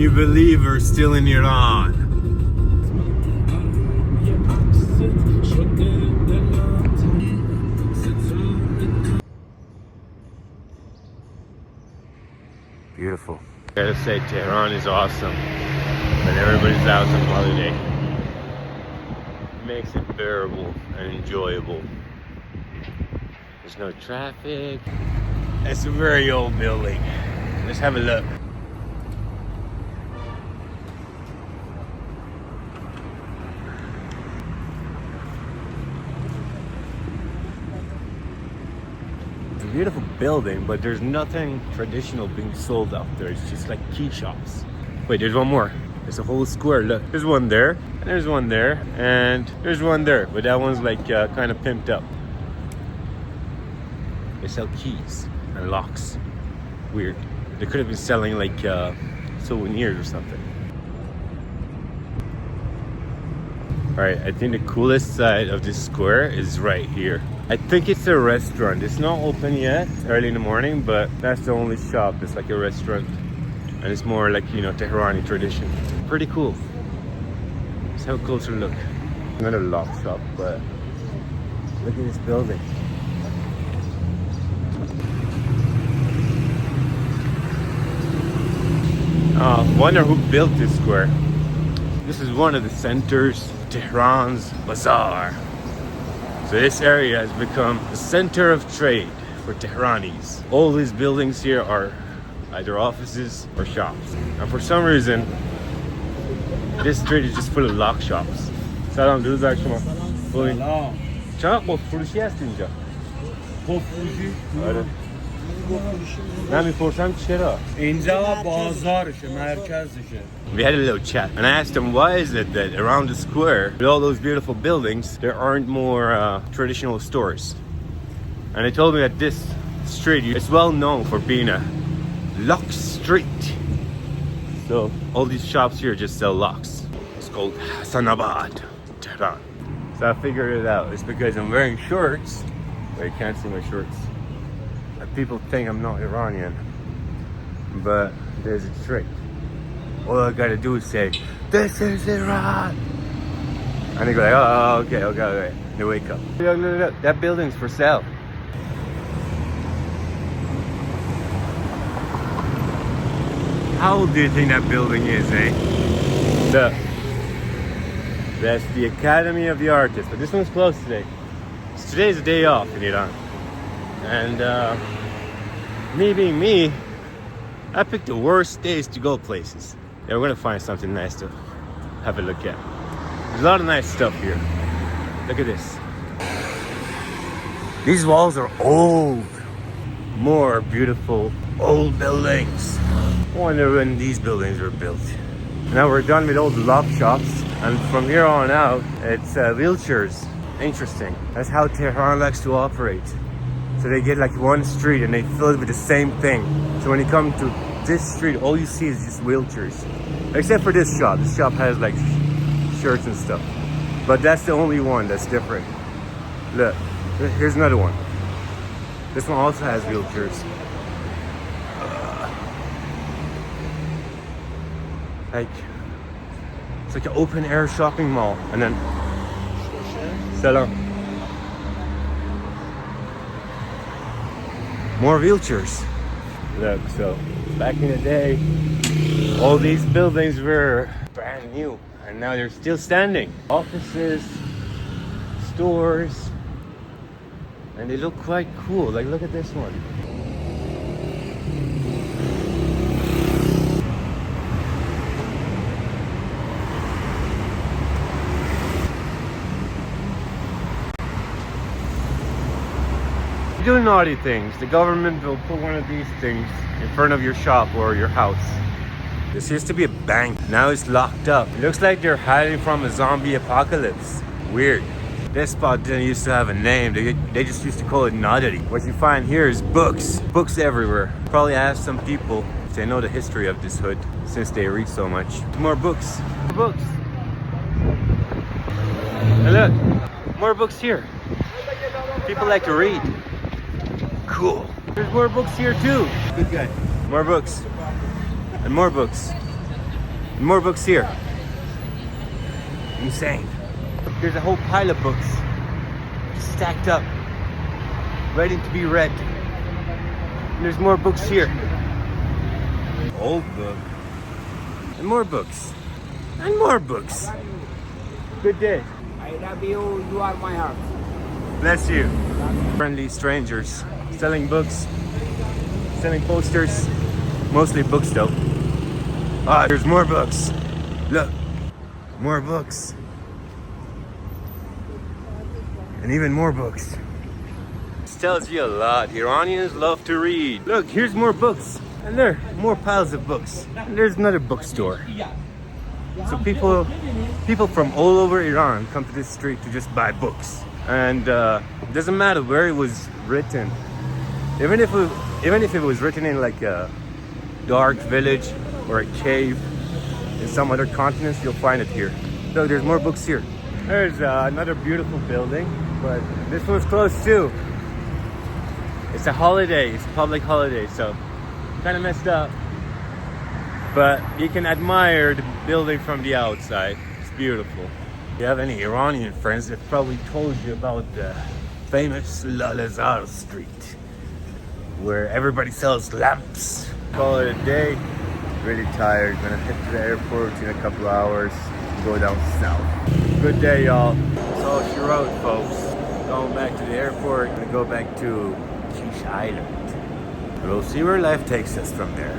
you believe we're still in Iran? Beautiful. Gotta say, Tehran is awesome when everybody's out on holiday. It makes it bearable and enjoyable. There's no traffic. It's a very old building. Let's have a look. It's a beautiful building, but there's nothing traditional being sold out there. It's just like key shops. Wait, there's one more. There's a whole square. Look, there's one there, and there's one there, and there's one there. But that one's like kind of pimped up. They sell keys and locks. Weird. They could have been selling like souvenirs or something. Alright, I think the coolest side of this square is right here. I think it's a restaurant. It's not open yet, early in the morning, but that's the only shop. It's like a restaurant. And it's more like, you know, Tehrani tradition. Pretty cool. Let's have a closer look. Another lock shop, but look at this building. Wonder who built this square. This is one of the centers of Tehran's Bazaar. So this area has become the center of trade for Tehranis. All these buildings here are either offices or shops. And for some reason, this street is just full of lock shops. Salam, درود شما. سلام. چقدر قفل هست اینجا؟ قفل آره. نمی‌پرسم چرا؟ اینجا بازارشه، مرکزشه. We had a little chat and I asked him, why is it that around the square with all those beautiful buildings there aren't more traditional stores? And he told me that this street is well known for being a lock street. So all these shops here just sell locks. It's called Hassanabad, Tehran. So I figured it out. It's because I'm wearing shorts, but you can't see my shorts. People think I'm not Iranian, but there's a trick. All I gotta do is say, "This is Iran," and they go like, "Oh, okay." They wake up. Look, that building's for sale. How old do you think that building is, eh? Look, that's the Academy of the Artists, but this one's closed today. So today's a day off in Iran, and me being me, I picked the worst days to go places. Yeah, we're gonna find something nice to have a look at. There's a lot of nice stuff here. Look at this. These walls are old. More beautiful old buildings. I wonder when these buildings were built. Now we're done with all the lock shops, and from here on out, it's wheelchairs. Interesting. That's how Tehran likes to operate. So they get like one street and they fill it with the same thing. So when you come to this street, all you see is just wheelchairs. Except for this shop. This shop has like shirts and stuff. But that's the only one that's different. Look, here's another one. This one also has wheelchairs. It's like an open air shopping mall. And then, salam. More wheelchairs. Look, so back in the day, all these buildings were brand new, and now they're still standing. Offices, stores, and they look quite cool. Like, look at this one. You do naughty things, the government will put one of these things in front of your shop or your house. This used to be a bank, now it's locked up. It looks like they're hiding from a zombie apocalypse. Weird. This spot didn't used to have a name, they just used to call it Nadari. What you find here is books. Books everywhere. Probably ask some people if they know the history of this hood, since they read so much. More books. More books. And look, more books here. People like to read. Cool. There's more books here too. Good guy. More books. And more books. More books here. Insane. There's a whole pile of books just stacked up, ready to be read. And there's more books here. Old book. And more books. And more books. Good day. I love you, you are my heart. Bless you. Friendly strangers selling books, selling posters, mostly books though. Ah, there's more books. Look, more books. And even more books. This tells you a lot. Iranians love to read. Look, here's more books. And there, more piles of books. And there's another bookstore. So people from all over Iran come to this street to just buy books. And it doesn't matter where it was written. Even if it was written in like a dark village or a cave in some other continents, you'll find it here. Look, there's more books here. There's another beautiful building, but this one's closed too. It's a holiday, it's a public holiday, so kind of messed up. But you can admire the building from the outside. It's beautiful. If you have any Iranian friends, they've probably told you about the famous Bazaar Street, where everybody sells lamps. Call it a day. Really tired. Gonna head to the airport in a couple hours and go down south. Good day, y'all. That's all she wrote, folks. Going back to the airport. Gonna go back to Kish Island. We'll see where life takes us from there.